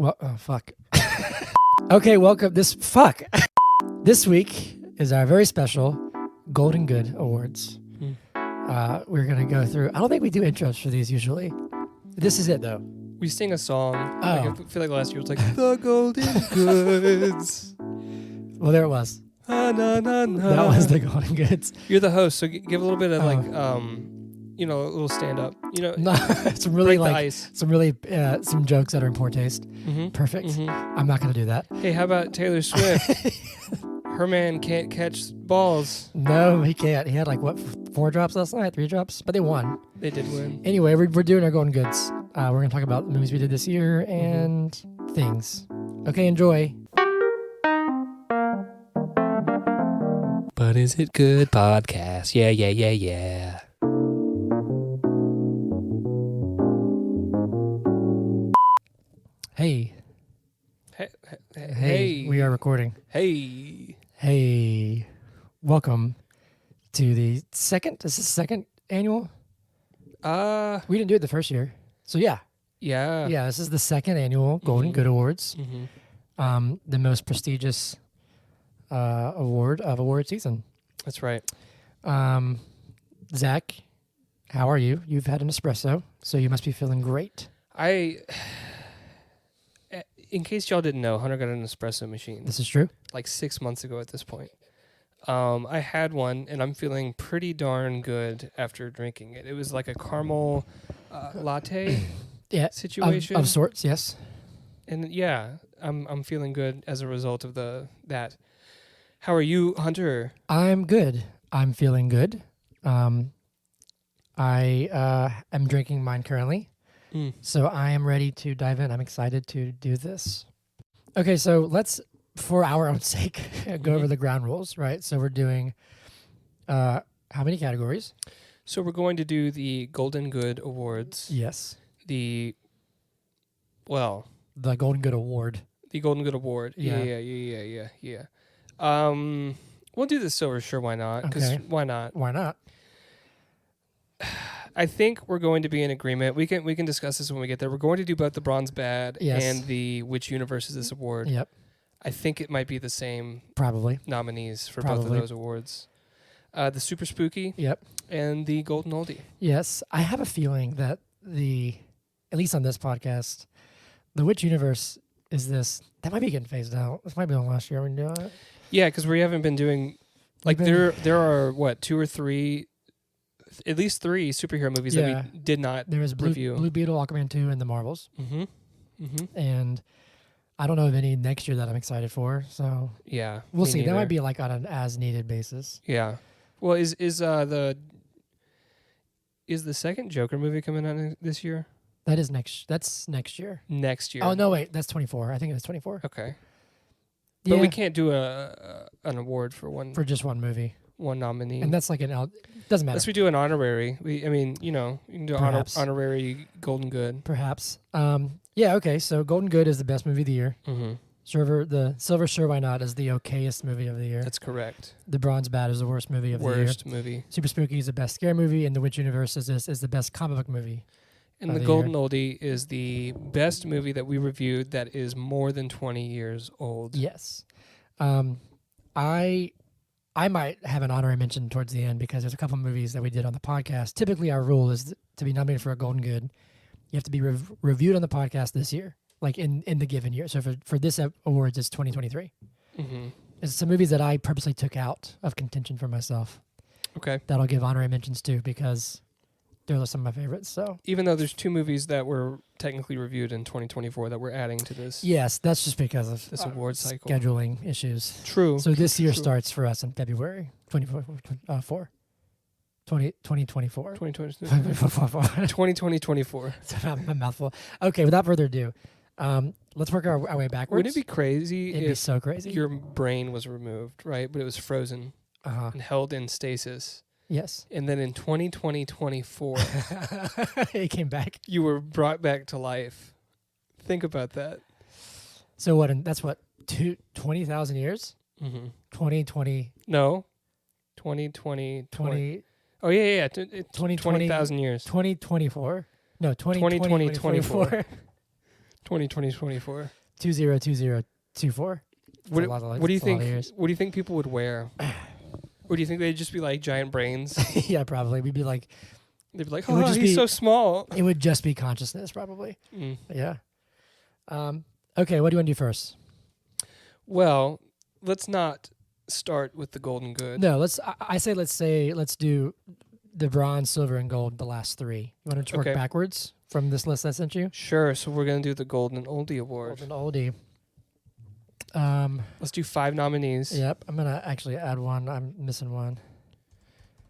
Well, oh, fuck. Okay, welcome. This week is our very special Golden Good Awards. We're going to go through. I don't think we do intros for these usually. This is it, though. We sing a song. Oh. Like, I feel like last year was like, The Golden Goods. Well, there it was. Na, na, na. That was the Golden Goods. You're the host, so give a little bit of a little stand up. No, some really break the ice. some jokes that are in poor taste. Mm-hmm. Perfect. Mm-hmm. I'm not going to do that. Hey, how about Taylor Swift? Her man can't catch balls. No, he can't. He had 4 drops last night, 3 drops, but they won. They did win. Anyway, we're doing our Golden Goods. We're going to talk about the movies we did this year and things. Okay, enjoy. But is it good podcast? Yeah. Hey, we are recording. Hey, welcome to the second. This is second annual. We didn't do it the first year, so yeah. This is the second annual Golden Good Awards, the most prestigious award of award season. That's right. Zach, how are you? You've had an espresso, so you must be feeling great. In case y'all didn't know, Hunter got an espresso machine. This is true. Like 6 months ago at this point. I had one, and I'm feeling pretty darn good after drinking it. It was like a caramel latte situation. Of sorts, yes. And I'm feeling good as a result of that. How are you, Hunter? I'm good. I'm feeling good. I am drinking mine currently. So I am ready to dive in. I'm excited to do this. Okay, so let's, for our own sake, go over the ground rules, right? So we're doing how many categories? So we're going to do the Golden Good Awards. Yes. The Golden Good Award. The Golden Good Award. Yeah. We'll do the silver, sure, why not? Okay. Why not? Why not? I think we're going to be in agreement. We can discuss this when we get there. We're going to do both the Bronze Bad and the Which Universe Is This Award. Yep. I think it might be the same Probably nominees for both of those awards. The Super Spooky. Yep. And the Golden Oldie. Yes. I have a feeling that at least on this podcast, the Which Universe Is This, that might be getting phased out. This might be the last year we're doing it. Yeah, because we haven't been doing, there are, 2 or 3, at least 3 superhero movies that we did not review. Blue Beetle, Aquaman 2, and The Marvels. And I don't know of any next year that I'm excited for. So yeah, we'll see. Neither. That might be on an as needed basis. Yeah. Well, is the second Joker movie coming out this year? That's next year. Next year. Oh no, wait, that's 24. I think it's 24. Okay. But we can't do an award for just one movie. One nominee. And that's doesn't matter. Unless we do an honorary. You can do honorary Golden Good. Perhaps. Okay, so Golden Good is the best movie of the year. The Silver Sure Why Not is the okayest movie of the year. That's correct. The Bronze Bad is the worst movie of the year. Worst movie. Super Spooky is the best scare movie, and The Which Universe Is This is the best comic book movie. And the Golden Oldie is the best movie that we reviewed that is more than 20 years old. Yes. I might have an honorary mention towards the end because there's a couple movies that we did on the podcast. Typically, our rule is to be nominated for a Golden Good, you have to be reviewed on the podcast this year, like in the given year. So for this awards, it's 2023. It's some movies that I purposely took out of contention for myself. Okay. That I'll give honorary mentions to because they're some of my favorites. So even though there's 2 movies that were technically reviewed in 2024 that we're adding to this. Yes, that's just because of this award cycle. Scheduling issues. True. So this year starts for us in February 2024. 2024. 2024. It's a mouthful. Okay, without further ado, let's work our way backwards. Wouldn't it be crazy It'd be so crazy. Your brain was removed, right? But it was frozen and held in stasis. Yes. And then in 2024, it came back. You were brought back to life. Think about that. So that's 20,000 years? 2020. No. 2020. 20. Oh, yeah. 20,000 years. 2024. No, 2024. 2024. 202024. What do you think? What do you think people would wear? Or do you think they'd just be like giant brains? Yeah, probably. We'd be like, they'd be like, oh, he's so small. It would just be consciousness, probably. Mm. Yeah. Okay, what do you want to do first? Well, let's not start with the golden good. No, let's do the bronze, silver, and gold, the last three. You want to work backwards from this list I sent you? Sure. So we're going to do the Golden Oldie Award. Golden Oldie. Let's do 5 nominees. Yep. I'm going to actually add one. I'm missing one.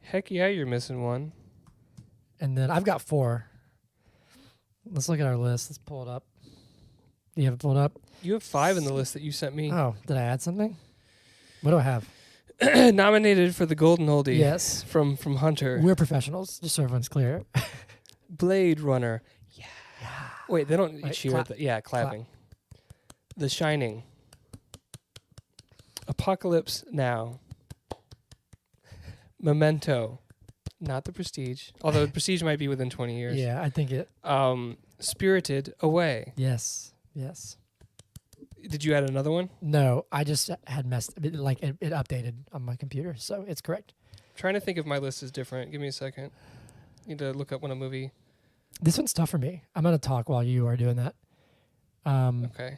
Heck yeah, you're missing one. And then I've got 4. Let's look at our list. Let's pull it up. Do you have it pulled up? You have 5 in the list that you sent me. Oh, did I add something? What do I have? Nominated for the Golden Oldie. Yes. From Hunter. We're professionals, just so everyone's clear. Blade Runner. Yeah. Wait, they don't cheer at the... Yeah, clapping. Clap. The Shining. Apocalypse Now. Memento. Not The Prestige. Although The Prestige might be within 20 years. Yeah, I think it. Spirited Away. Yes. Did you add another one? No, I just had it updated on my computer, so it's correct. I'm trying to think if my list is different. Give me a second. Need to look up when a movie... This one's tough for me. I'm going to talk while you are doing that. Okay.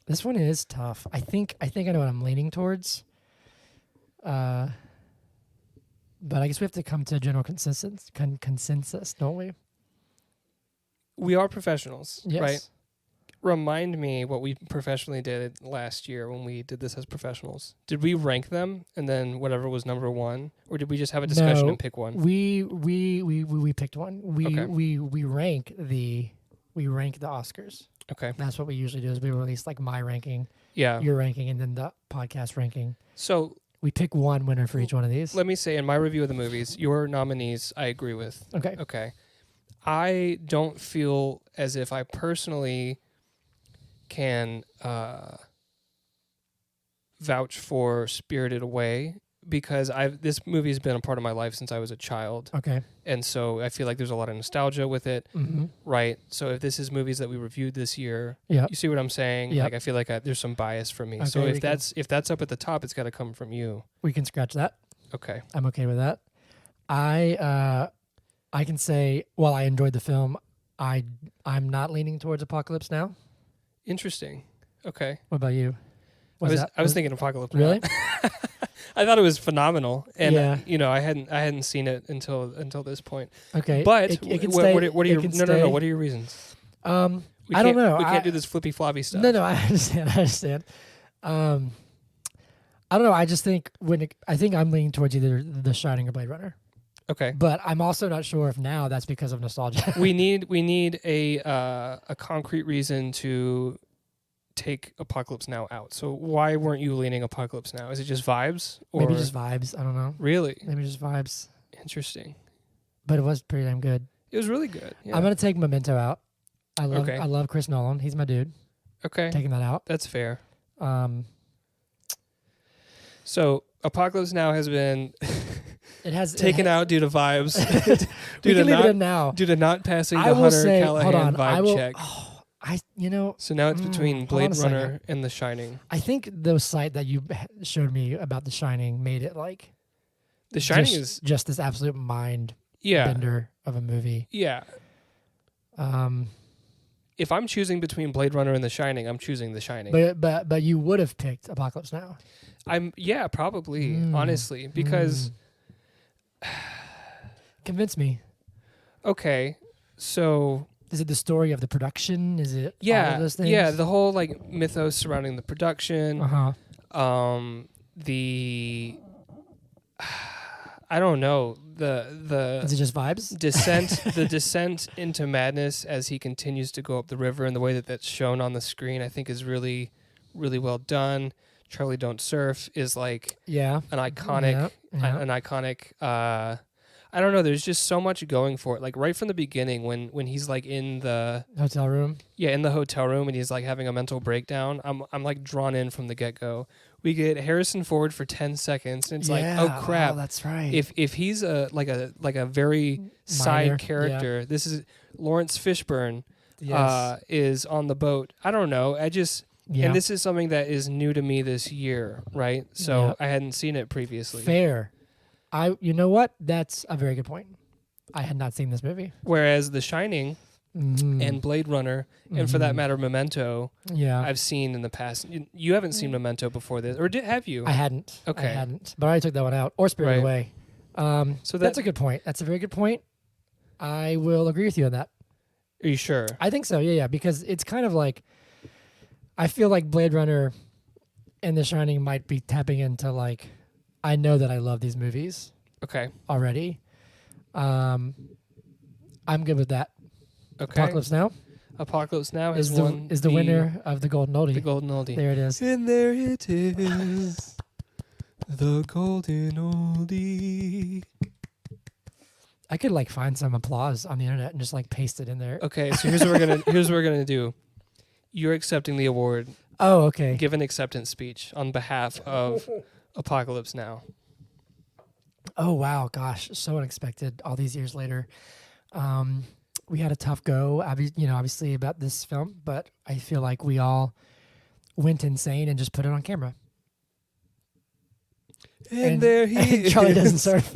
This one is tough. I think I know what I'm leaning towards. But I guess we have to come to a general consensus, don't we? We are professionals, yes. Right? Remind me what we professionally did last year when we did this as professionals. Did we rank them and then whatever was number 1, or did we just have a discussion and pick one? We picked one. We rank the Oscars. Okay. That's what we usually do. Is we release like my ranking, yeah, your ranking, and then the podcast ranking. So we pick one winner for each one of these. Let me say, in my review of the movies, your nominees I agree with. Okay. I don't feel as if I personally can vouch for Spirited Away because this movie has been a part of my life since I was a child. Okay. And so I feel like there's a lot of nostalgia with it, right? So if this is movies that we reviewed this year, you see what I'm saying? Yep. Like I feel like there's some bias for me. Okay, so if that's up at the top, it's got to come from you. We can scratch that. Okay. I'm okay with that. I can say, while I enjoyed the film, I'm not leaning towards Apocalypse Now. Interesting. Okay. What about you? I was thinking Apocalypse Now. Really? I thought it was phenomenal, and I hadn't seen it until this point. Okay, but it can stay. What are your no? What are your reasons? I don't know. We can't do this flippy floppy stuff. No, I understand. I don't know. I just think I think I'm leaning towards either The Shining or Blade Runner. Okay, but I'm also not sure if now that's because of nostalgia. we need a concrete reason to take Apocalypse Now out. So why weren't you leaning Apocalypse Now? Is it just vibes? Or maybe just vibes. I don't know. Really? Maybe just vibes. Interesting. But it was pretty damn good. It was really good. Yeah. I'm gonna take Memento out. I love Chris Nolan. He's my dude. Okay. Taking that out. That's fair. So Apocalypse Now has been taken out due to vibes. We can leave it in now. Due to not passing the Hunter Callahan vibe check. So now it's between Blade Runner and The Shining. I think the site that you showed me about The Shining made it like The Shining is just this absolute mind bender of a movie. Yeah. If I'm choosing between Blade Runner and The Shining, I'm choosing The Shining. But you would have picked Apocalypse Now. Probably, honestly, because convince me. Okay, so is it the story of the production? Is it all of those things? Yeah, the whole like mythos surrounding the production. I don't know, the is it just vibes? The descent into madness as he continues to go up the river, and the way that that's shown on the screen, I think is really, really well done. Charlie Don't Surf is like an iconic I don't know, there's just so much going for it. Like right from the beginning when he's like in the hotel room. Yeah, in the hotel room and he's like having a mental breakdown. I'm like drawn in from the get-go. We get Harrison Ford for 10 seconds and it's like, oh crap. Oh, that's right. If he's a very side character, this is Lawrence Fishburne. is on the boat. I don't know. And this is something that is new to me this year, right? So I hadn't seen it previously. Fair. You know what? That's a very good point. I had not seen this movie. Whereas The Shining and Blade Runner, and for that matter, Memento, I've seen in the past. You haven't seen Memento before this, or have you? I hadn't. Okay. I hadn't. But I took that one out. Or Spirited Away. So that's a good point. That's a very good point. I will agree with you on that. Are you sure? I think so, yeah, because it's kind of like, I feel like Blade Runner and The Shining might be tapping into like, I know that I love these movies. Okay. Already. I'm good with that. Okay. Apocalypse Now? Apocalypse Now is the winner of the Golden Oldie. The Golden Oldie. There it is. And there it is. The Golden Oldie. I could like find some applause on the internet and just like paste it in there. Okay, so here's what we're gonna do. You're accepting the award. Oh, okay. Give an acceptance speech on behalf of Apocalypse Now. Oh wow, gosh, so unexpected. All these years later, we had a tough go. Obviously about this film, but I feel like we all went insane and just put it on camera. And there he is. Charlie doesn't surf.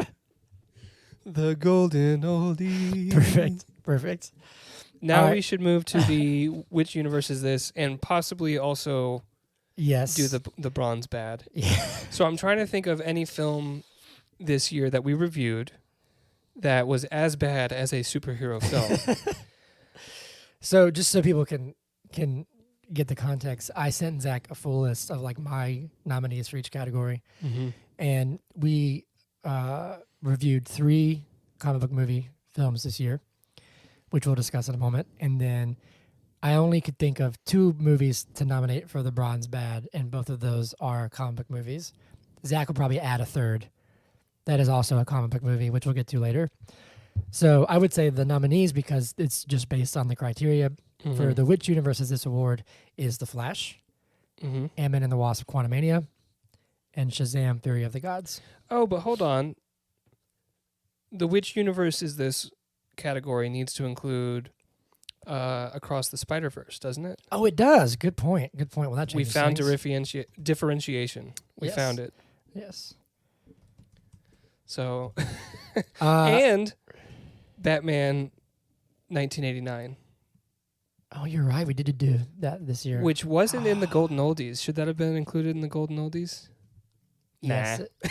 The Golden Oldie. Perfect. Now we should move to the which universe is this, and possibly also do the bronze bad. Yeah. So I'm trying to think of any film this year that we reviewed that was as bad as a superhero film. So just so people can get the context, I sent Zach a full list of like my nominees for each category, and we reviewed 3 comic book movie films this year, which we'll discuss in a moment. And then I only could think of 2 movies to nominate for the bronze bad, and both of those are comic book movies. Zach will probably add a third. That is also a comic book movie, which we'll get to later. So I would say the nominees, because it's just based on the criteria for the Which Universe Is This Award, is The Flash, Ant-Man and the Wasp: Quantumania, and Shazam! Fury of the Gods. Oh, but hold on. The Which Universe Is This category needs to include Across the Spider-Verse, doesn't it? Oh, it does. Good point. Well, that changes We found things. differentiation. We found it. Yes. So, and Batman 1989. Oh, you're right. We did do that this year. Which wasn't in the Golden Oldies. Should that have been included in the Golden Oldies? Yes. Nah.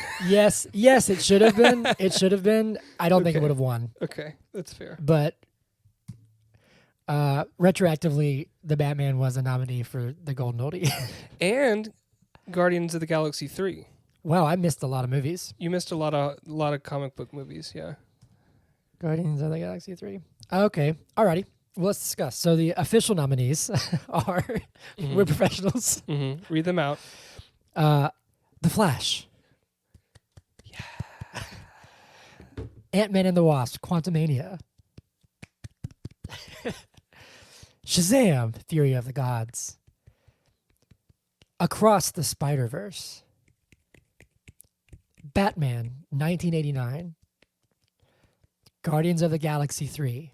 Yes, it should have been. It should have been. I don't think it would have won. Okay, that's fair. But retroactively, the Batman was a nominee for the Golden Oldie. And Guardians of the Galaxy 3. Wow, I missed a lot of movies. You missed a lot of comic book movies, yeah. Guardians of the Galaxy 3. Okay, alrighty. Well, let's discuss. So the official nominees are, we're professionals. Read them out. The Flash. Yeah. Ant-Man and the Wasp: Quantumania. Shazam! Fury of the Gods. Across the Spider-Verse. Batman 1989. Guardians of the Galaxy 3.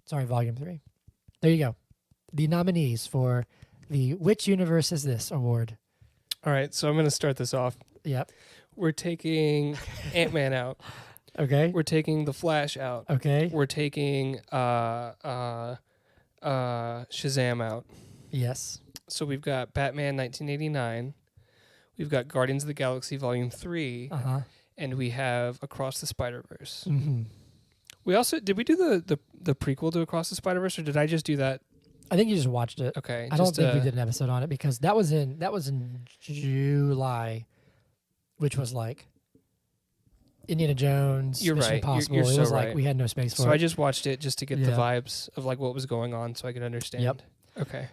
Sorry, Volume 3. There you go. The nominees for the Which Universe Is This Award. All right, so I'm going to start this off. Yep. We're taking Ant-Man out. Okay. We're taking The Flash out. Okay. We're taking Shazam out. Yes. So we've got Batman 1989. We've got Guardians of the Galaxy Volume 3. And we have Across the Spider-Verse. We also, did we do the prequel to Across the Spider-Verse, or did I just do that? I think you just watched it. Okay. I don't think we did an episode on it because that was in July, which was like Indiana Jones, You're Mission right. Impossible. You're it so was right. like we had no space for it. So I just watched it just to get the vibes of like what was going on so I could understand. Yep. Okay.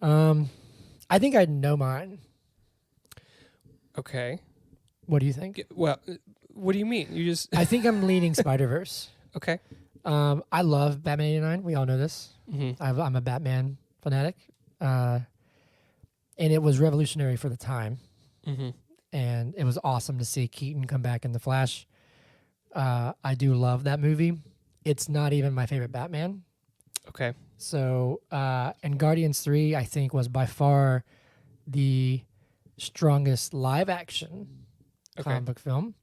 I think I know mine. Okay. What do you think? Well, what do you mean? You just I think I'm leaning Spider-Verse. Okay. I love Batman 89. We all know this. I'm a Batman fanatic. And it was revolutionary for the time. And it was awesome to see Keaton come back in The Flash. Okay. I do love that movie. It's not even my favorite Batman. Okay. So, and Guardians 3, I think, was by far the strongest live action comic book film.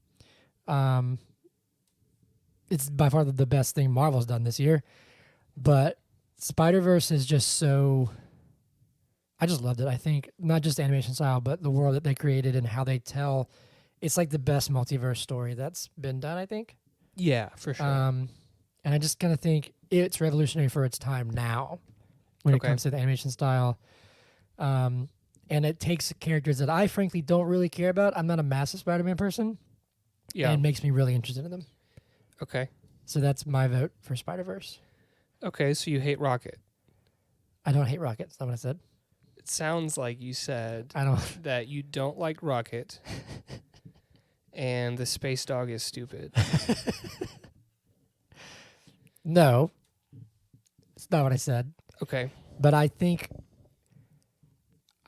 It's by far the best thing Marvel's done this year. But Spider-Verse is just so... I just loved it. I think not just the animation style, but the world that they created and how they tell. It's like the best multiverse story that's been done, I think. Yeah, for sure. And I just kind of think it's revolutionary for its time now when it comes to the animation style. And it takes characters that I frankly don't really care about. I'm not a massive Spider-Man person. Yeah. And it makes me really interested in them. Okay. So that's my vote for Spider-Verse. Okay, so you hate Rocket. I don't hate Rocket. That's not what I said. It sounds like you said I don't that you don't like Rocket and the space dog is stupid. No. It's not what I said. Okay. But I think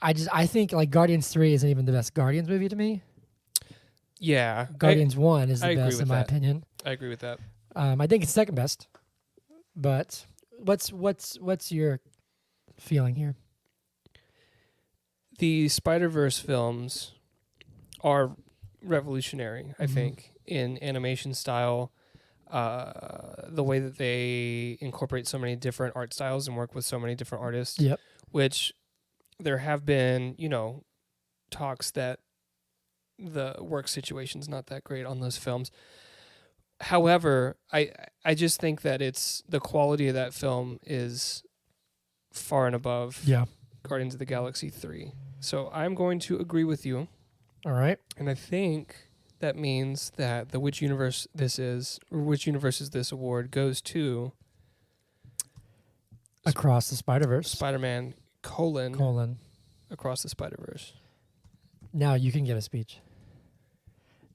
like Guardians 3 isn't even the best Guardians movie to me. Yeah. Guardians 1 is the best in my opinion. I agree with that. I think it's second best. But what's your feeling here? The Spider-Verse films are revolutionary, I think, in animation style. The way that they incorporate so many different art styles and work with so many different artists. Yep. Which there have been, talks that the work situation's not that great on those films. However, I just think that the quality of that film is far and above Guardians of the Galaxy 3. So I'm going to agree with you. All right. And I think that means that the which universe is this award goes to Across the Spider-Verse. Spider-Man : Across the Spider-Verse. Now you can give a speech.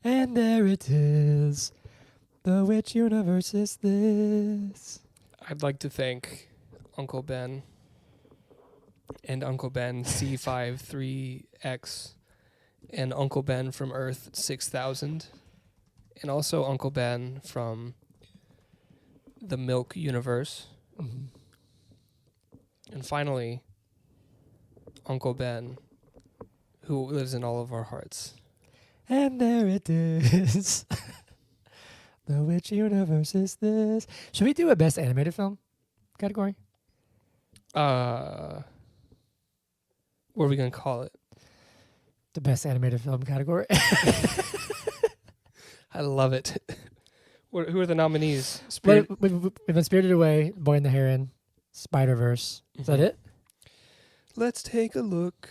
And there it is. The which universe is this? I'd like to thank Uncle Ben and Uncle Ben C53X and Uncle Ben from Earth 6000 and also Uncle Ben from the Milk Universe. Mm-hmm. And finally, Uncle Ben, who lives in all of our hearts. And there it is. The which universe is this? Should we do a best animated film category? What are we going to call it? The best animated film category. I love it. Who are the nominees? We've been Spirited Away, Boy and the Heron, Spider-Verse. Is that it? Let's take a look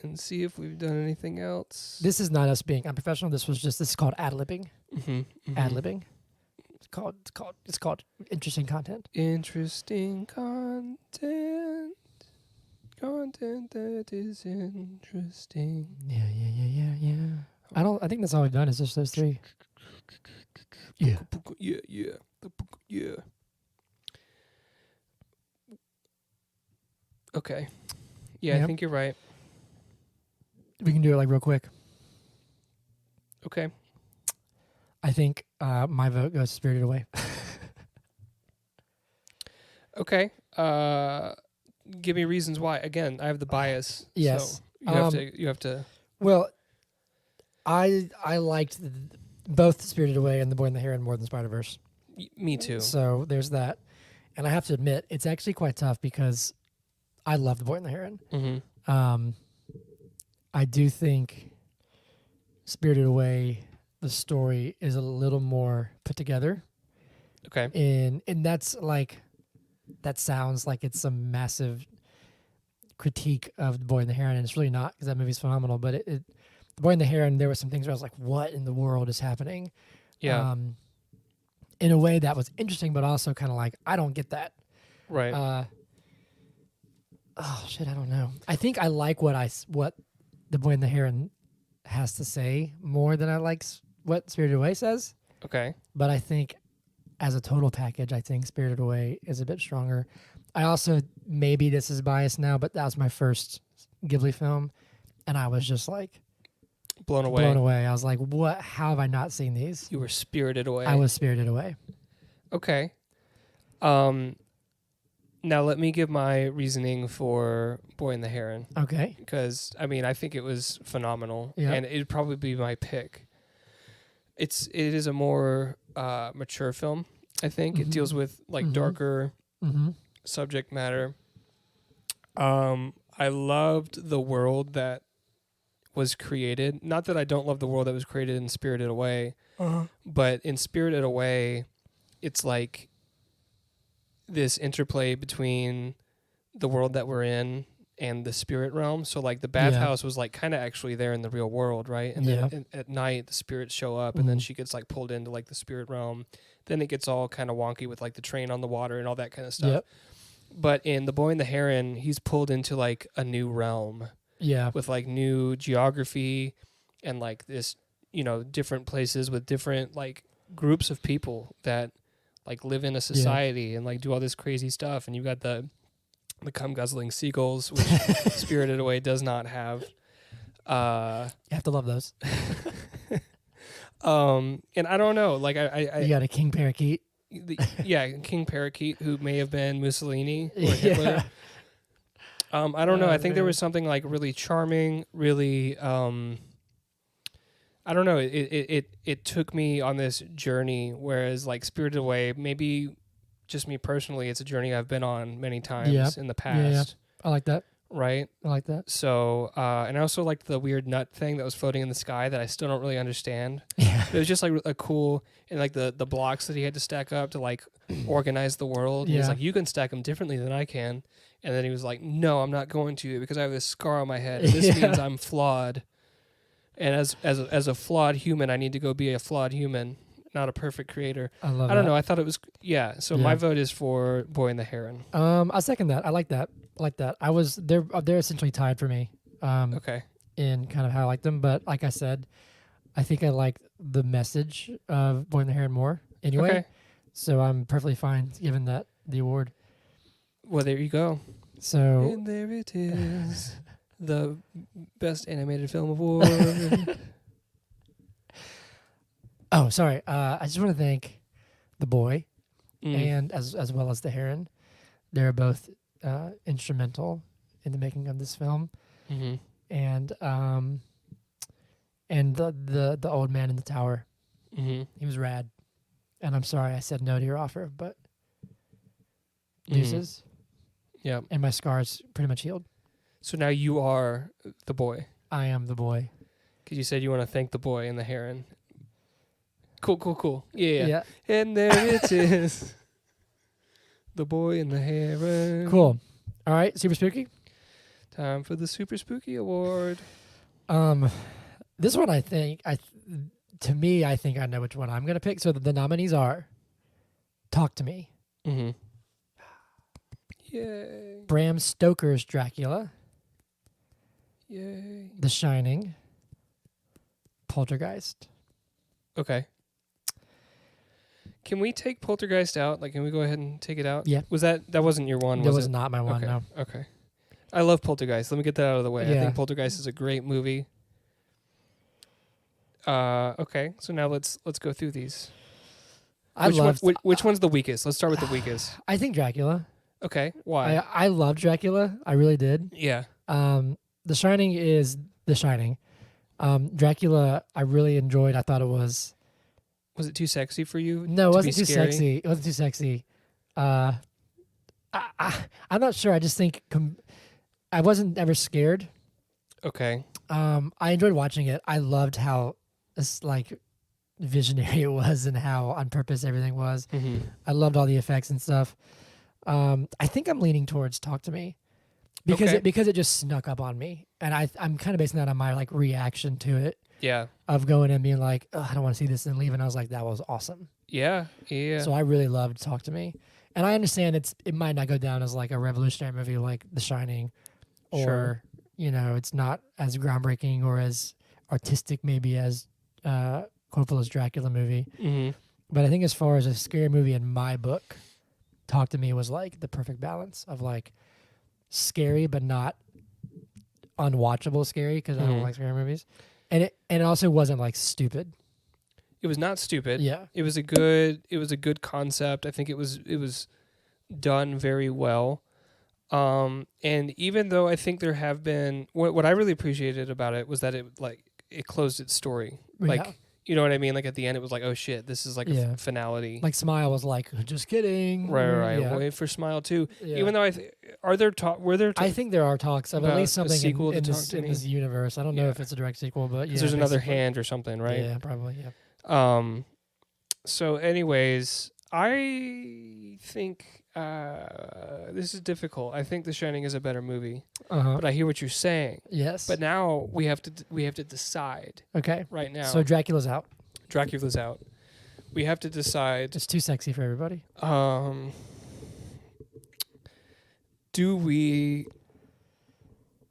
and see if we've done anything else. This is not us being unprofessional. This is called ad-libbing. Ad-libbing. It's called interesting content. Interesting content. Content that is interesting. Yeah. I think that's all we've done is just those three. Yeah. Yeah. Okay. Yeah, I think you're right. We can do it like real quick. Okay. I think my vote goes Spirited Away. Okay. Give me reasons why. Again, I have the bias. Yes. So you have to. Well, I liked both Spirited Away and The Boy and the Heron more than Spider-Verse. Me too. So there's that. And I have to admit, it's actually quite tough because I love The Boy and the Heron. Mm-hmm. I do think Spirited Away, the story is a little more put together. Okay. And that's like, that sounds like it's some massive critique of The Boy and the Heron, and it's really not because that movie's phenomenal. But The Boy and the Heron, there were some things where I was like, what in the world is happening? Yeah. In a way that was interesting, but also kind of like, I don't get that. Right. I don't know. I think I like what The Boy and the Heron has to say more than I like what Spirited Away says. Okay. But I think as a total package, I think Spirited Away is a bit stronger. I also, maybe this is biased now, but that was my first Ghibli film, and I was just like blown away. I was like, what? How have I not seen these? You were spirited away. I was spirited away. Okay. Now let me give my reasoning for Boy and the Heron. Okay. Because I think it was phenomenal, and it'd probably be my pick. It is a more mature film. I think it deals with darker subject matter. I loved the world that was created. Not that I don't love the world that was created in Spirited Away, but in Spirited Away, it's like this interplay between the world that we're in and the spirit realm. So like the bathhouse was like kind of actually there in the real world, right? And then at night the spirits show up, and then she gets like pulled into like the spirit realm. Then it gets all kind of wonky with like the train on the water and all that kind of stuff. Yep. But in The Boy and the Heron, he's pulled into like a new realm. Yeah. With like new geography and like this, different places with different like groups of people that like live in a society and like do all this crazy stuff. And you got the cum guzzling seagulls, which Spirited Away does not have. You have to love those. And I don't know, like I you got a king parakeet. King parakeet who may have been Mussolini or Hitler. I don't know. I think there was something like really charming, really. I don't know. It took me on this journey, whereas like Spirited Away, maybe just me personally, it's a journey I've been on many times in the past. I like that. Right? I like that. So, and I also liked the weird nut thing that was floating in the sky that I still don't really understand. Yeah. It was just like a cool, and like the blocks that he had to stack up to like organize the world. Yeah. He's like, you can stack them differently than I can. And then he was like, no, I'm not going to, because I have this scar on my head. And this means I'm flawed. And as a flawed human, I need to go be a flawed human, not a perfect creator. I don't know. I thought it was, So my vote is for Boy and the Heron. I second that. I like that. They're essentially tied for me. Okay. In kind of how I like them, but like I said, I think I like the message of Boy and the Heron more anyway. Okay. So I'm perfectly fine giving that the award. Well, there you go. So and there it is, the best animated film award. Oh, sorry. I just want to thank the boy and as well as the heron. They're both instrumental in the making of this film, and the old man in the tower. He was rad, and I'm sorry I said no to your offer, but deuces. Yeah, and my scar's pretty much healed. So now you are the boy. I am the boy. Because you said you want to thank the boy and the heron. Cool. Yeah. And there it is. The boy and the heron. Cool. All right, super spooky. Time for the super spooky award. This one I think I know which one I'm gonna pick. So the nominees are Talk to Me. Yay. Bram Stoker's Dracula. Yay. The Shining. Poltergeist. Okay. Can we take Poltergeist out? Like, can we go ahead and take it out? Yeah. That wasn't your one, was it? That was not my one, no. Okay. I love Poltergeist. Let me get that out of the way. Yeah. I think Poltergeist is a great movie. Okay. So now let's go through these. Which one's the weakest? Let's start with the weakest. I think Dracula. Okay. Why? I love Dracula. I really did. Yeah. The Shining is The Shining. Dracula, I really enjoyed. I thought it was... Was it too sexy for you? No, it wasn't too sexy. It wasn't too sexy. I'm not sure. I just think I wasn't ever scared. Okay. I enjoyed watching it. I loved how visionary it was and how on purpose everything was. I loved all the effects and stuff. I think I'm leaning towards Talk to Me because it just snuck up on me, and I'm kind of basing that on my reaction to it. Yeah. Of going and being like, oh, I don't want to see this and leaving. I was like, that was awesome. Yeah. So I really loved Talk to Me. And I understand it might not go down as like a revolutionary movie like The Shining or, it's not as groundbreaking or as artistic maybe as Coppola's Dracula movie. But I think as far as a scary movie in my book, Talk to Me was like the perfect balance of like scary but not unwatchable scary because I don't like scary movies. And it also wasn't like stupid. It was not stupid. Yeah. It was a good concept. I think it was done very well. And even though I think there have been, what I really appreciated about it was that it closed its story. Like, you know what I mean? Like at the end, it was like, oh shit, this is like a finality. Like Smile was like, just kidding. Right. Yeah. Wait for Smile too. Yeah. Even though were there? I think there are talks of at least something in this universe. I don't know if it's a direct sequel, but yeah. There's another hand or something, right? Yeah, probably. Yeah. So, anyways, I think this is difficult. I think The Shining is a better movie, but I hear what you're saying. Yes. But now we have to decide. Okay. Right now. So Dracula's out. Dracula's out. We have to decide. It's too sexy for everybody. Do we?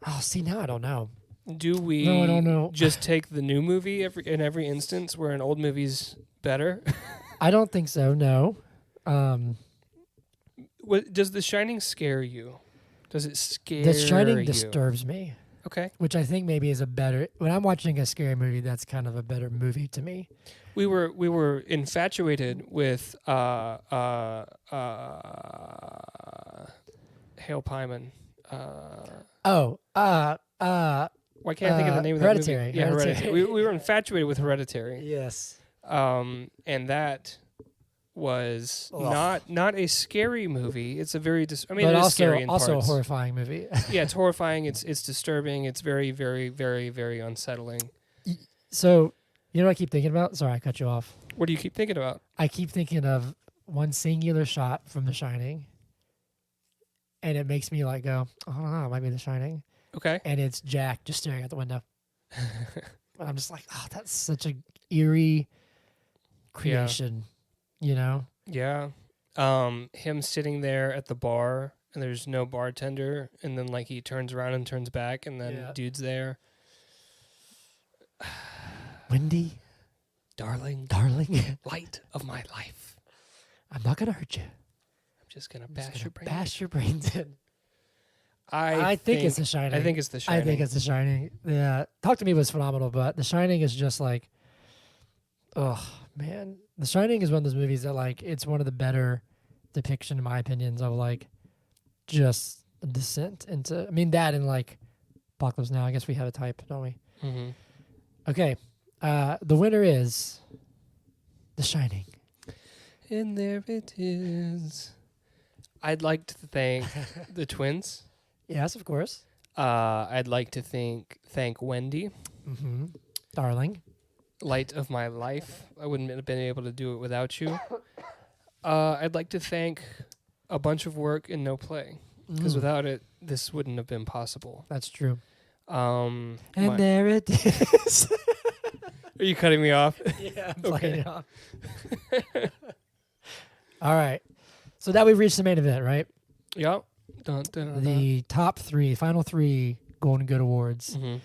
Oh, see, now I don't know. Do we? No, I don't know. Just take the new movie in every instance where an old movie's better? I don't think so. No. What does The Shining scare you? Does it scare The Shining you? disturbs me. Okay. Which I think maybe is a better. When I'm watching a scary movie, that's kind of a better movie to me. We were infatuated with Hale Pyman. Why can't I think of the name of that movie? Hereditary. Yeah, Hereditary. We were infatuated with Hereditary. Yes. And that was not a scary movie. It's a very it is scary in parts. Also a horrifying movie. Yeah, it's horrifying. It's disturbing. It's very, very, very, very unsettling. So, you know what I keep thinking about? Sorry, I cut you off. What do you keep thinking about? I keep thinking of one singular shot from The Shining, and it makes me like go, I don't know, it might be The Shining. Okay. And it's Jack just staring out the window. And I'm just like, oh, that's such a eerie creation, you know? Yeah. Him sitting there at the bar and there's no bartender, and then like he turns around and turns back and then dude's there. Wendy. Darling. Light of my life. I'm not gonna hurt you. I'm just gonna bash your brains in. I think it's The Shining. I think it's The Shining. I think it's The Shining. Yeah. Talk to Me was phenomenal, but The Shining is just like, oh, man. The Shining is one of those movies that, like, it's one of the better depiction, in my opinions, of, like, just a descent into, I mean, that and, like, Apocalypse Now. I guess we have a type, don't we? Mm-hmm. Okay. The winner is The Shining. And there it is. I'd like to thank the twins. Yes, of course. I'd like to thank Wendy. Mm-hmm. Darling. Light of my life. I wouldn't have been able to do it without you. I'd like to thank a bunch of work and no play. Because without it, this wouldn't have been possible. That's true. And there it is. Are you cutting me off? Yeah, I'm playing it off. All right. So now we've reached the main event, right? Yep. The top three, final three Golden Good Awards. Mm-hmm.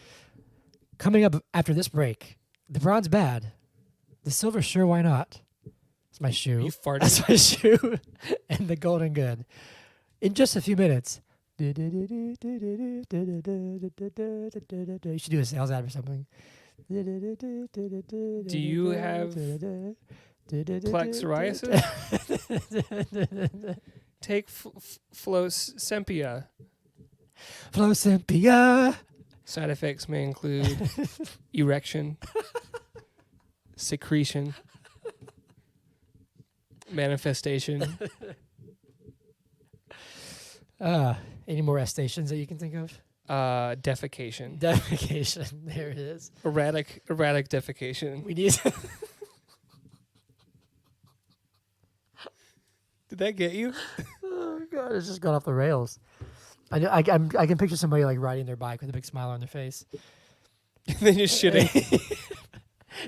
Coming up after this break, the bronze bad. The silver sure, why not? It's my shoe. You farted. That's my shoe. And the golden good. In just a few minutes. You should do a sales ad or something. Do you have plaque psoriasis? Take Flosempia. Flosempia. Side effects may include erection, secretion, manifestation. Any more S stations that you can think of? Defecation. Defecation. There it is. Erratic defecation. We need. Did that get you? Oh God, it's just gone off the rails. I can picture somebody like riding their bike with a big smile on their face. Then just shitting.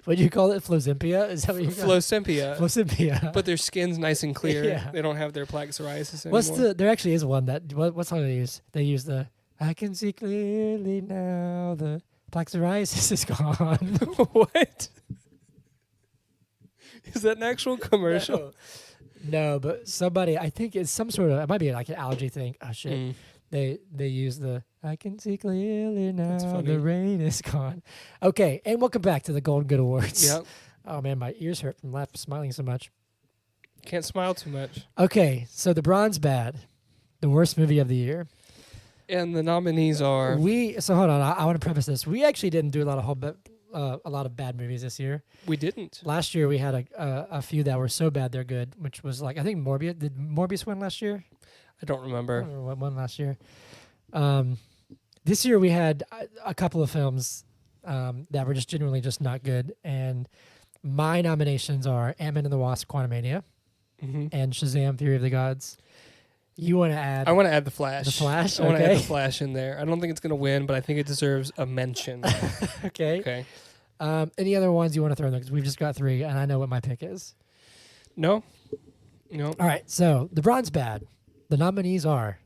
What do you call it? Flosempia? Is that what you call it? Flosempia. But their skin's nice and clear. Yeah. They don't have their plaque psoriasis anymore. There actually is one that, what song do they use? They use the, I can see clearly now the plaque psoriasis is gone. What? Is that an actual commercial? No, but somebody, I think it's some sort of, it might be like an allergy thing. Oh, shit. They use the, I can see clearly now the rain is gone. Okay, and welcome back to the Golden Good Awards. Yep. Oh, man, my ears hurt from smiling so much. Can't smile too much. Okay, so The Bronze Bad, the worst movie of the year. And the nominees are... So hold on, I want to preface this. We actually didn't do a lot of bad movies this year. We didn't. Last year we had a few that were so bad they're good, which was like, I think Morbius. Did Morbius win last year? I don't remember. I don't remember what won last year. This year we had a couple of films that were just genuinely just not good. And my nominations are Ant-Man and the Wasp, Quantumania, and Shazam, Fury of the Gods. You want to add... I want to add The Flash. The Flash? I want to add The Flash in there. I don't think it's going to win, but I think it deserves a mention. Okay. Any other ones you want to throw in there? Because we've just got 3, and I know what my pick is. No. All right, so The Bronze Bad. The nominees are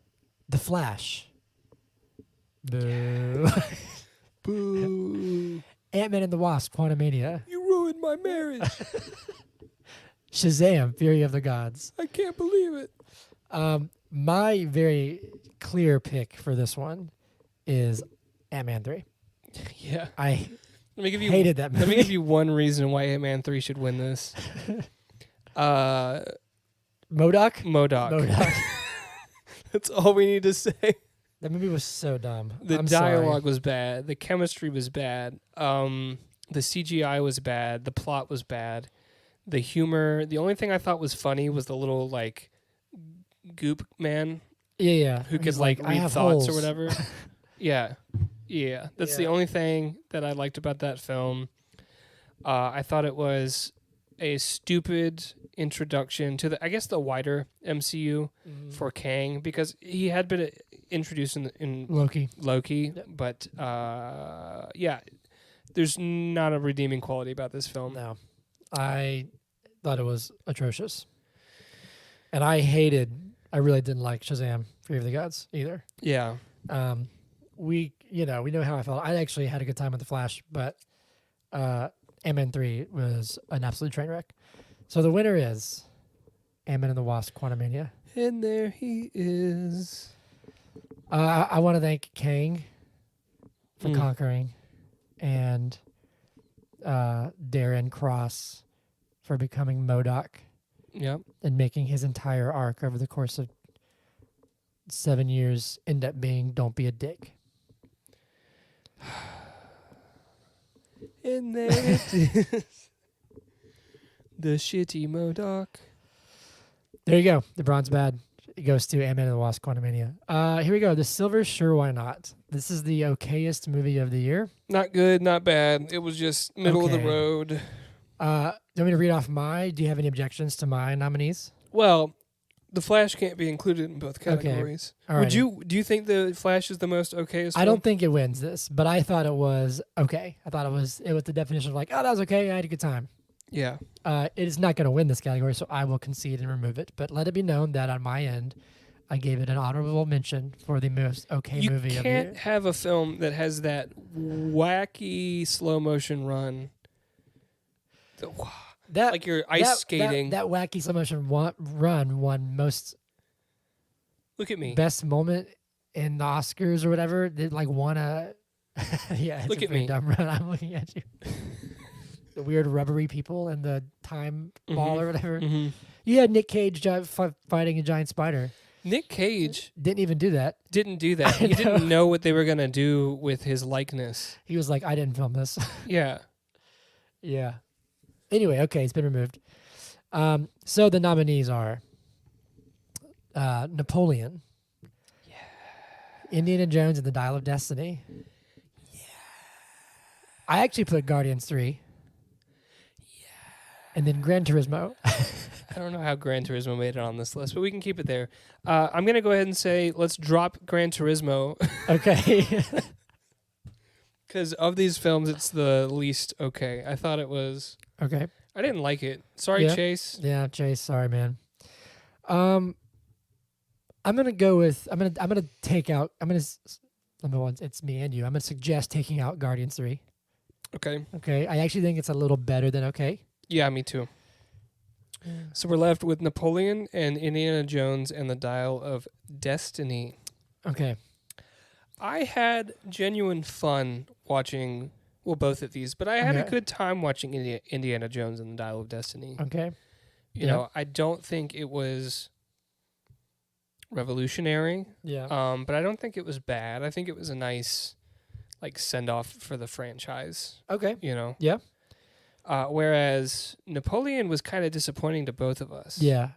The Flash. Boo. Boo. Ant-Man and the Wasp, Quantumania. You ruined my marriage. Shazam, Fury of the Gods. I can't believe it. My very clear pick for this one is Ant-Man 3. Yeah. I let me give you, hated that movie. Let me give you one reason why Ant-Man 3 should win this. MODOK? That's all we need to say. That movie was so dumb. The dialogue was bad. The chemistry was bad. The CGI was bad. The plot was bad. The humor. The only thing I thought was funny was the little like goop man. Yeah. Who could like read thoughts holes. Or whatever. Yeah. That's the only thing that I liked about that film. I thought it was a stupid introduction to the wider MCU for Kang, because he had been introduced in Loki, yep. But there's not a redeeming quality about this film. No, I thought it was atrocious, and I really didn't like Shazam, Fury of the Gods either. Yeah. We know how I felt. I actually had a good time with The Flash, but Ant-Man 3 was an absolute train wreck. So the winner is Ant-Man and the Wasp, Quantumania. And there he is. I want to thank Kang for conquering, and Darren Cross for becoming MODOK. Yep. And making his entire arc over the course of 7 years end up being Don't Be a Dick. And there it is. The shitty MODOK. There you go. The Bronze Bad. It goes to Ant-Man and the Wasp, Quantumania. Here we go. The Silver, Sure Why Not. This is the okayest movie of the year. Not good, not bad. It was just middle of the road. Do you want me to read off do you have any objections to my nominees? Well, The Flash can't be included in both categories. Okay. Do you think The Flash is the most okayest film? I don't think it wins this, but I thought it was okay. I thought it was the definition of like, oh, that was okay. I had a good time. Yeah. It is not going to win this category, so I will concede and remove it. But let it be known that on my end, I gave it an honorable mention for the most okay movie of the year. You can't have a film that has that wacky slow motion run. Like you're ice skating. That wacky slow motion run won most. Look at me. Best moment in the Oscars or whatever. Did like won a. Yeah, it's look a at me. Dumb run. I'm looking at you. The weird rubbery people and the time ball or whatever. Mm-hmm. You had Nick Cage fighting a giant spider. Nick Cage didn't even do that. Didn't do that. He didn't know what they were gonna do with his likeness. He was like, I didn't film this. Yeah. Yeah. Anyway, okay, it's been removed. So the nominees are Napoleon. Yeah. Indiana Jones and the Dial of Destiny. Yeah. I actually put Guardians 3. Yeah. And then Gran Turismo. I don't know how Gran Turismo made it on this list, but we can keep it there. I'm going to go ahead and say let's drop Gran Turismo. Okay. Because of these films, it's the least okay. I thought it was... Okay. I didn't like it. Sorry, Chase. Yeah, Chase. Sorry, man. I'm gonna go with. I'm gonna take out. Number one, it's me and you. I'm gonna suggest taking out Guardians 3. Okay. Okay. I actually think it's a little better than okay. Yeah, me too. Yeah. So we're left with Napoleon and Indiana Jones and the Dial of Destiny. Okay. I had genuine fun watching, both of these, but I had a good time watching Indiana Jones and the Dial of Destiny. Okay. You know, I don't think it was revolutionary. Yeah. But I don't think it was bad. I think it was a nice, like, send off for the franchise. Okay. You know. Yeah. Whereas Napoleon was kind of disappointing to both of us. Yeah.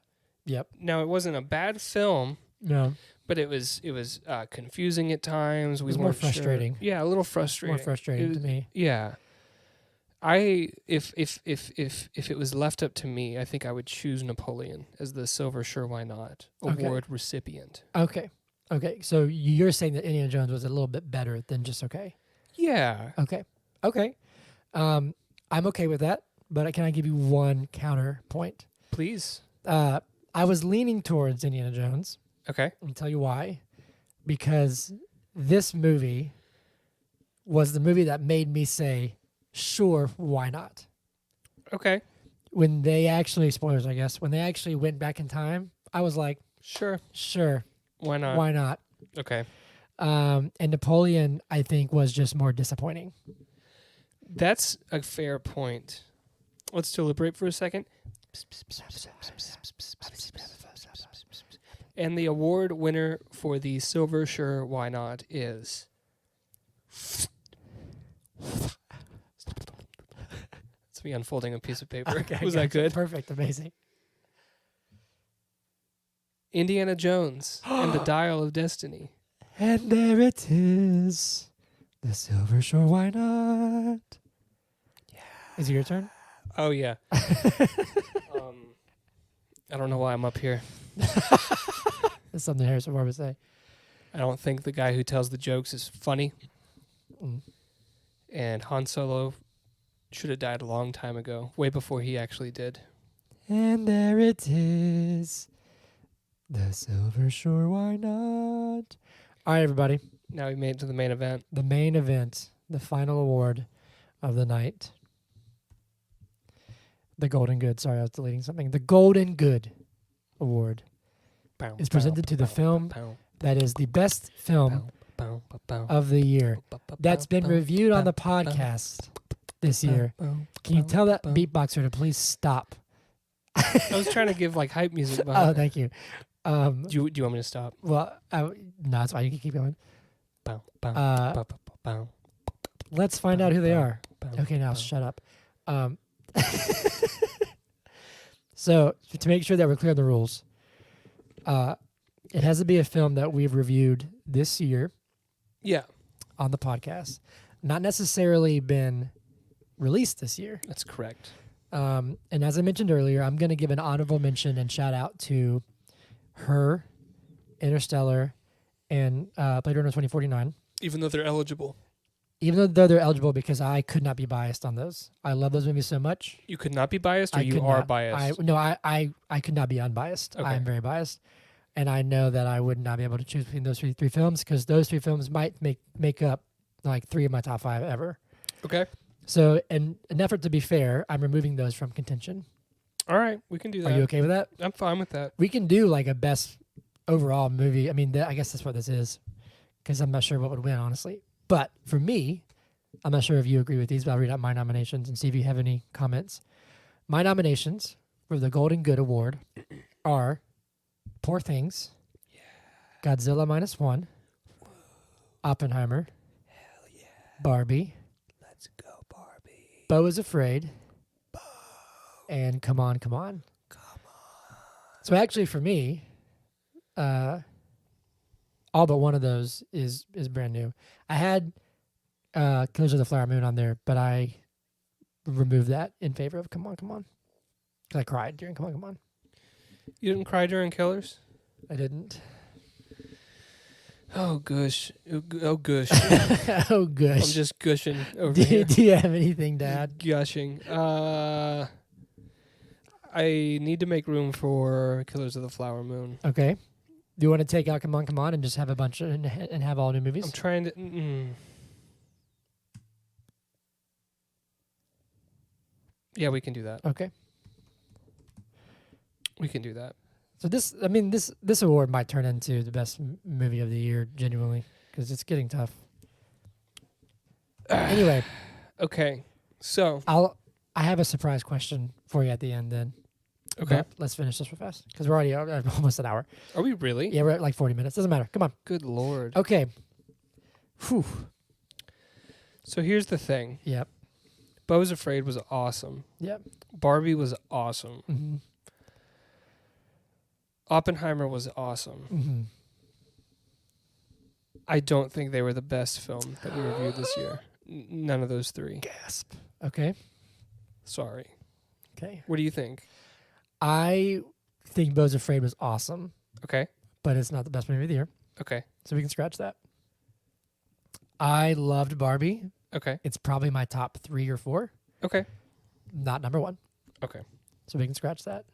Yep. Now, it wasn't a bad film. No. But it was confusing at times. It was more frustrating. Sure. Yeah, a little frustrating. More frustrating to me. Yeah. If it was left up to me, I think I would choose Napoleon as the Silver Sure Why Not award recipient. Okay. Okay. So you're saying that Indiana Jones was a little bit better than just okay. Yeah. Okay. Okay. I'm okay with that, but can I give you one counterpoint? Please. I was leaning towards Indiana Jones. Okay. I'll tell you why. Because this movie was the movie that made me say, sure, why not? Okay. When they actually, spoilers, I guess, when they actually went back in time, I was like, Sure. Why not? Okay. And Napoleon, I think, was just more disappointing. That's a fair point. Let's deliberate for a second. And the award winner for the Silver Sure Why Not is... It's me unfolding a piece of paper. Okay, Was that good? Perfect. Amazing. Indiana Jones and the Dial of Destiny. And there it is. The Silver Shore, why not? Yeah. Is it your turn? Oh, yeah. I don't know why I'm up here. That's something Harrison Ford would say. I don't think the guy who tells the jokes is funny. Mm. And Han Solo should have died a long time ago, way before he actually did. And there it is. The Silver Shore, why not? All right, everybody. Now we made it to the main event. The main event, the final award of the night. The Golden Good. Sorry, I was deleting something. The Golden Good Award is presented to the film that is the best film of the year. That's been reviewed on the podcast this year. Can you tell that beatboxer to please stop? I was trying to give like hype music behind. Oh, thank you. Do you want me to stop? Well, no, it's fine. You can keep going. Let's find out who they are. Okay, now shut up. So, to make sure that we're clear on the rules, it has to be a film that we've reviewed this year. Yeah. On the podcast. Not necessarily been released this year. That's correct. And as I mentioned earlier, I'm going to give an honorable mention and shout out to Her, Interstellar, and Blade Runner 2049. Even though they're eligible. Even though they're eligible, because I could not be biased on those. I love those movies so much. You could not be biased, or you are biased? I could not be unbiased. Okay. I am very biased. And I know that I would not be able to choose between those three films, because those three films might make up like 3 of my top 5 ever. Okay. So, in an effort to be fair, I'm removing those from contention. All right, we can do that. Are you okay with that? I'm fine with that. We can do like a best overall movie. I mean, I guess that's what this is, because I'm not sure what would win, honestly. But for me, I'm not sure if you agree with these, but I'll read out my nominations and see if you have any comments. My nominations for the Golden Good Award are Poor Things, Godzilla -1, Oppenheimer, hell yeah, Barbie, let's go Barbie, Beau is Afraid, and Come On, Come On. So actually for me, all but one of those is brand new. I had Killers of the Flower Moon on there, but I removed that in favor of Come On, Come On. Because I cried during Come On, Come On. You didn't cry during Killers? I didn't. Oh, gush. Oh, gush. Oh, gush. I'm just gushing over here. Do you have anything to add? Gushing. I need to make room for Killers of the Flower Moon. Okay. Do you want to take out Come On, Come On and just have a bunch of, and have all new movies? I'm trying to... Yeah, we can do that. Okay. We can do that. So this award might turn into the best movie of the year, genuinely, because it's getting tough. Anyway. Okay. So I have a surprise question for you at the end then. Okay. But let's finish this real fast because we're already almost an hour. Are we really? Yeah, we're at like 40 minutes. Doesn't matter. Come on. Good Lord. Okay. Whew. So here's the thing. Yep. Beau's Afraid was awesome. Yep. Barbie was awesome. Mm-hmm. Oppenheimer was awesome. Mm-hmm. I don't think they were the best film that we reviewed this year. None of those three. Gasp. Okay. Sorry. Okay. What do you think? I think Beau's Afraid was awesome, Okay. but it's not the best movie of the year, Okay. so we can scratch that. I loved Barbie. Okay. It's probably my top 3 or 4. Okay. Not number 1. Okay. So we can scratch that.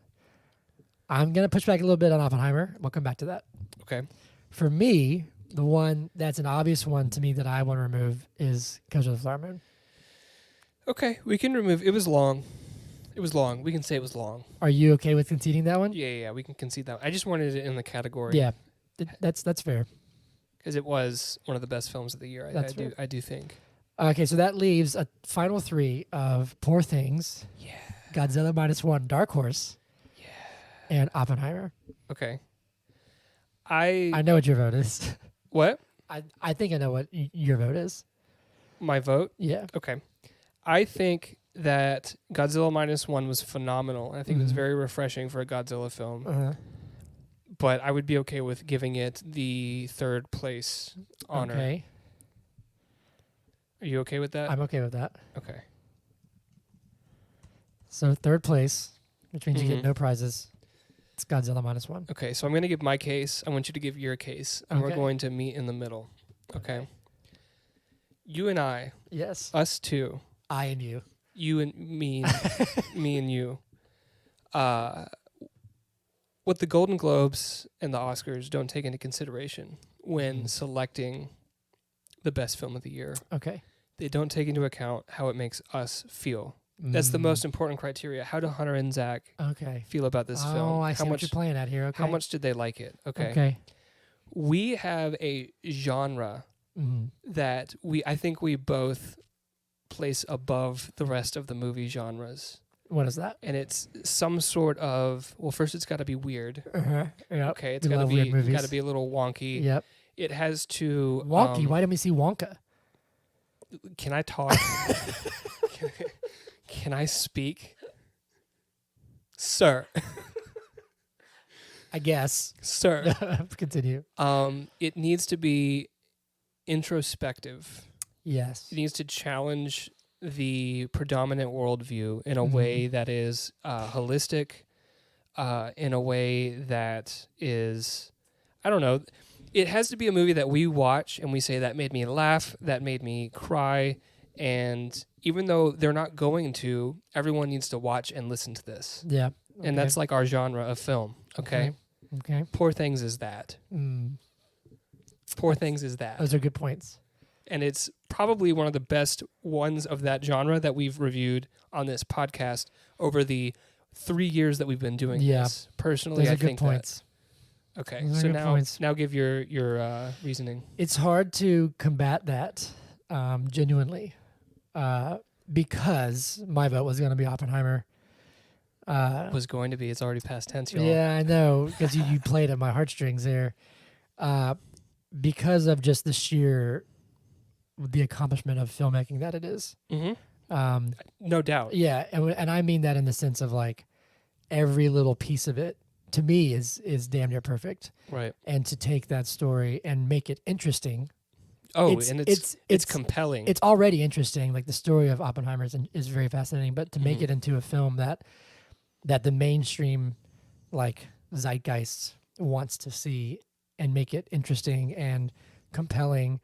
I'm going to push back a little bit on Oppenheimer. We'll come back to that. Okay. For me, the one that's an obvious one to me that I want to remove is Killers of the Flower Moon. Okay. We can remove. It was long. It was long. We can say it was long. Are you okay with conceding that one? Yeah. We can concede that. I just wanted it in the category. Yeah. That's fair. Because it was one of the best films of the year. I do think. Okay, so that leaves a final 3 of Poor Things, Yeah. Godzilla -1, Dark Horse, Yeah. and Oppenheimer. Okay. I know what your vote is. What? I think I know what your vote is. My vote? Yeah. Okay. I think that Godzilla -1 was phenomenal. I think it was very refreshing for a Godzilla film. Uh-huh. But I would be okay with giving it the 3rd place honor. Okay. Are you okay with that? I'm okay with that. Okay. So 3rd place, which means you Mhm. get no prizes. It's Godzilla -1. Okay, so I'm going to give my case. I want you to give your case. And we're Okay. going to meet in the middle. Okay. You and I, Yes. us two, I and you. you and me, me and you. What the Golden Globes and the Oscars don't take into consideration when selecting the best film of the year. Okay. They don't take into account how it makes us feel. That's the most important criteria. How do Hunter and Zach Okay. feel about this film? Oh, I see what you're playing at here. Okay. How much did they like it? Okay. Okay. We have a genre that I think we both place above the rest of the movie genres. What is that? And it's some sort of, well, first it's got to be weird. Uh-huh. Yep. Okay, it's We got to love weird be movies. a little wonky. Yep. It has to Wonky. Why didn't we see Wonka? Can I talk? Can I speak? Sir. I guess. Sir. Continue. It needs to be introspective. Yes. It needs to challenge the predominant worldview in a way that is holistic, in a way that is, I don't know, it has to be a movie that we watch and we say, that made me laugh, that made me cry, and even though they're not going to, everyone needs to watch and listen to this. Yeah. Okay. And that's like our genre of film, okay? Okay. Poor Things is that. Poor Things is that. Those are good points. And it's probably one of the best ones of that genre that we've reviewed on this podcast over the 3 years that we've been doing this. Personally, those are I good think points. that. Okay, Those are so good points. now give your reasoning. It's hard to combat that genuinely because my vote was going to be Oppenheimer. Was going to be. It's already past tense, y'all. Yeah, I know, because you played at my heartstrings there. Because of just the sheer the accomplishment of filmmaking that it is. No doubt. Yeah, and I mean that in the sense of like every little piece of it to me is damn near perfect. Right. And to take that story and make it interesting. Oh, it's compelling. It's already interesting. Like the story of Oppenheimer is very fascinating, but to make it into a film that the mainstream like zeitgeist wants to see and make it interesting and compelling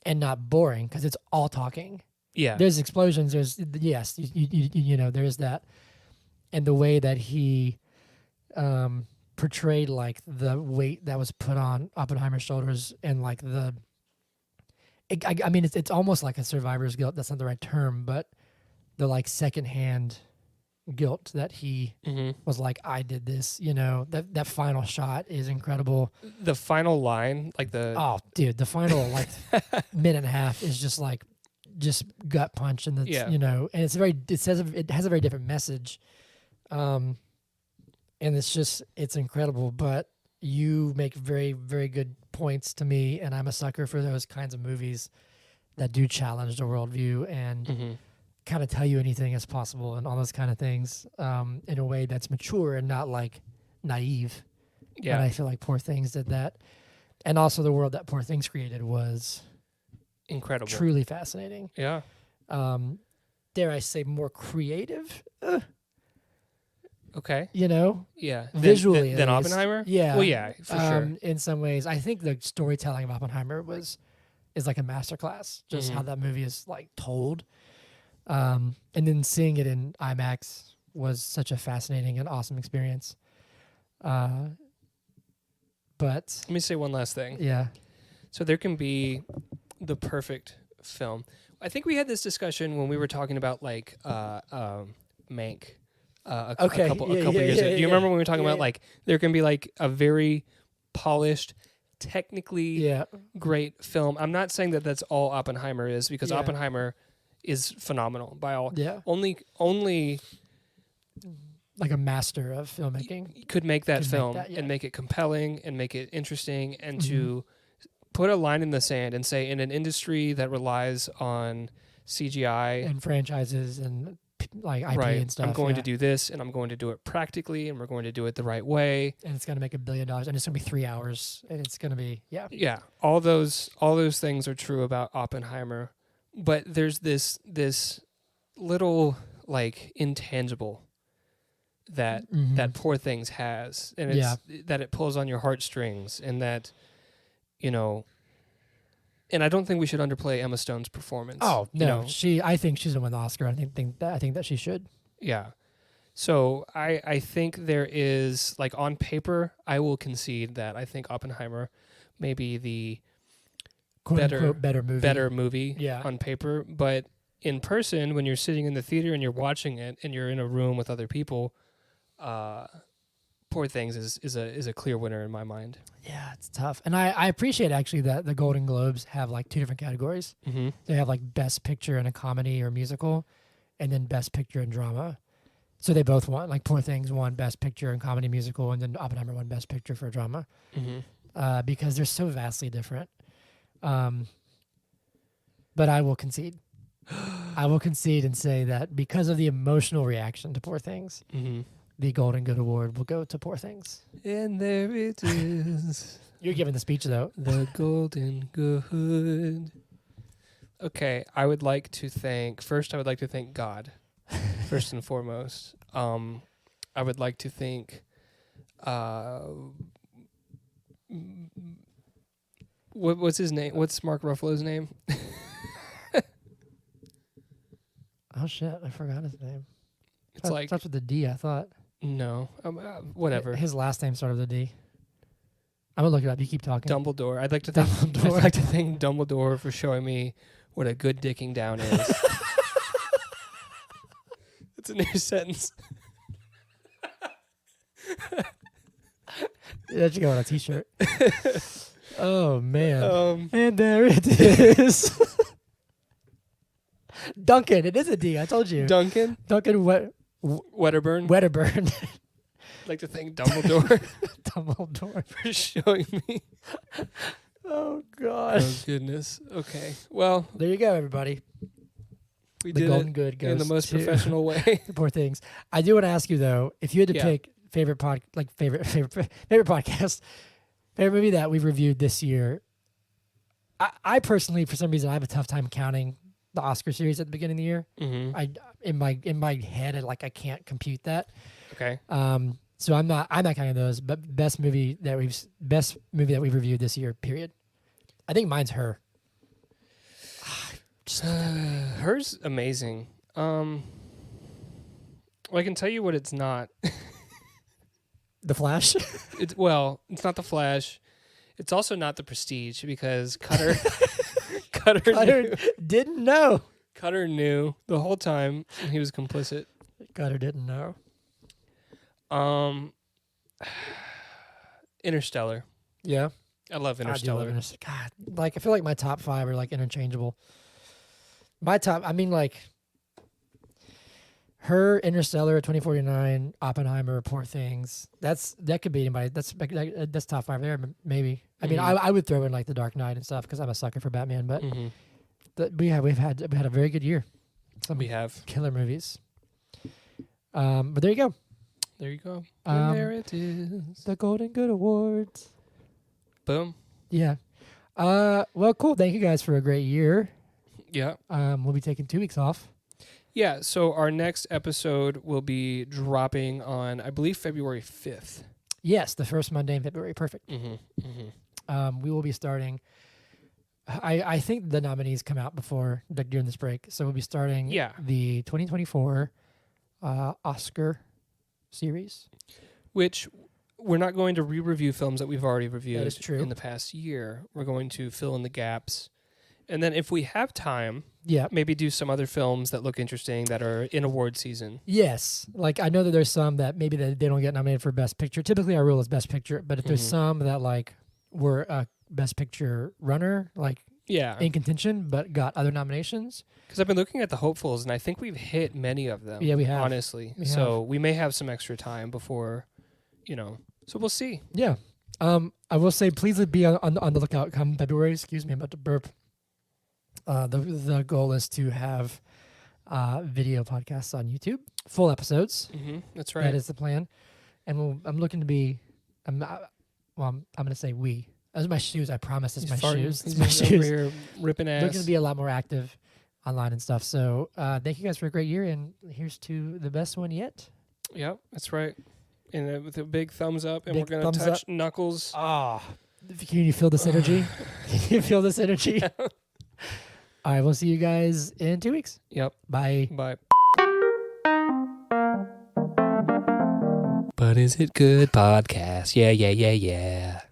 and not boring because it's all talking. Yeah. There's explosions. There's you know, there's that. And the way that he portrayed like the weight that was put on Oppenheimer's shoulders and like I mean, it's almost like a survivor's guilt. That's not the right term, but the like secondhand guilt that he was like, I did this, you know, that final shot is incredible. The final line, like the final like minute and a half is just like, just gut punch. And that's, you know, and it has a very different message. and it's incredible. But you make very, very good points to me, and I'm a sucker for those kinds of movies that do challenge the worldview and kind of tell you anything as possible and all those kind of things in a way that's mature and not like naive. Yeah. And I feel like Poor Things did that. And also the world that Poor Things created was incredible. Truly fascinating. Yeah. Dare I say more creative? Okay. You know? Yeah. Visually. Than Oppenheimer? Yeah. Well, yeah, for sure. In some ways. I think the storytelling of Oppenheimer is like a masterclass, just how that movie is like told. And then seeing it in IMAX was such a fascinating and awesome experience. But let me say one last thing. Yeah. So there can be the perfect film. I think we had this discussion when we were talking about like Mank. A couple years ago. Do you remember when we were talking about like there can be like a very polished, technically great film? I'm not saying that that's all Oppenheimer is, because Oppenheimer is phenomenal by all. Yeah. Only like a master of filmmaking could make that film and make it compelling and make it interesting, and to put a line in the sand and say, in an industry that relies on CGI and franchises and like IP and stuff, I'm going to do this, and I'm going to do it practically, and we're going to do it the right way, and it's going to make $1 billion, and it's going to be 3 hours, and it's going to be all those things are true about Oppenheimer. But there's this little like intangible that that Poor Things has, and it's that it pulls on your heartstrings, and that, you know, and I don't think we should underplay Emma Stone's performance. Oh no, you know? I think she's gonna win the Oscar. I think that she should. Yeah. So I think there is, like, on paper, I will concede that I think Oppenheimer may be the better movie on paper, but in person, when you're sitting in the theater and you're watching it and you're in a room with other people, Poor Things is a clear winner in my mind. Yeah, it's tough. And I appreciate actually that the Golden Globes have like 2 different categories. They have like Best Picture in a Comedy or Musical, and then Best Picture in Drama. So they both won. Like Poor Things won Best Picture in Comedy Musical, and then Oppenheimer won Best Picture for a Drama. Because they're so vastly different. But I will concede. I will concede and say that because of the emotional reaction to Poor Things, the Golden Good Award will go to Poor Things. And there it is. You're giving the speech, though. The Golden Good. Okay, I would like to thank God, first and foremost. I would like to thank what's his name? What's Mark Ruffalo's name? Oh shit! I forgot his name. It's like starts with the D. I thought. No, whatever. His last name started with a D. I'm gonna look it up. You keep talking. Dumbledore. I'd like to thank Dumbledore for showing me what a good dicking down is. It's a new sentence. That should go on a T-shirt. Oh man! And there it is. Duncan. It is a D. I told you. Duncan Wedderburn. I'd like to thank Dumbledore. For showing me. Oh gosh. Oh goodness. Okay. Well, there you go, everybody. We the did Golden it Good goes in the most professional way. The Poor Things. I do want to ask you though, if you had to pick favorite podcast, favorite movie that we've reviewed this year. I personally, for some reason, I have a tough time counting the Oscar series at the beginning of the year. In my head, I can't compute that. Okay. So I'm not counting those. But best movie that we've reviewed this year. Period. I think mine's Her. Her's amazing. Well, I can tell you what it's not. The Flash. It's not The Flash. It's also not The Prestige, because Cutter didn't know. Cutter knew the whole time, and he was complicit. Cutter didn't know. Interstellar. Yeah. I love Interstellar. God, I feel like my top 5 are interchangeable. My top, Her, Interstellar, 2049, Oppenheimer, Poor Things. That could be anybody. That's top 5 there, maybe. I mean, I would throw in like The Dark Knight and stuff because I'm a sucker for Batman. But we've had a very good year. We have killer movies. But there you go. There you go. And there it is. The Golden Good Awards. Boom. Yeah. Well, cool. Thank you guys for a great year. Yeah. We'll be taking 2 weeks off. Yeah, so our next episode will be dropping on, I believe, February 5th. Yes, the first Monday in February. Perfect. We will be starting. I think the nominees come out before during this break, so we'll be starting the 2024 Oscar series. Which we're not going to re-review films that we've already reviewed that is true. In the past year. We're going to fill in the gaps. And then if we have time, maybe do some other films that look interesting that are in award season. Yes. Like, I know that there's some that maybe they don't get nominated for Best Picture. Typically, our rule is Best Picture. But if there's some that, like, were a Best Picture runner, like, in contention, but got other nominations. Because I've been looking at the hopefuls, and I think we've hit many of them. Yeah, we have. Honestly. We may have some extra time before, so we'll see. Yeah. I will say, please be on the lookout come February. Excuse me, I'm about to burp. The goal is to have video podcasts on YouTube, full episodes. That's right. That is the plan. And I'm looking to be, I'm going to say we. Those are my shoes. I promise it's my shoes. It's my shoes. Here ripping ass. Looking to be a lot more active online and stuff. So thank you guys for a great year. And here's to the best one yet. Yep, that's right. And with a big thumbs up. And we're going to touch Knuckles. Ah. Can you feel this energy? Can you feel this energy? All right, we'll see you guys in 2 weeks. Yep. Bye. Bye. But is it good podcast? Yeah.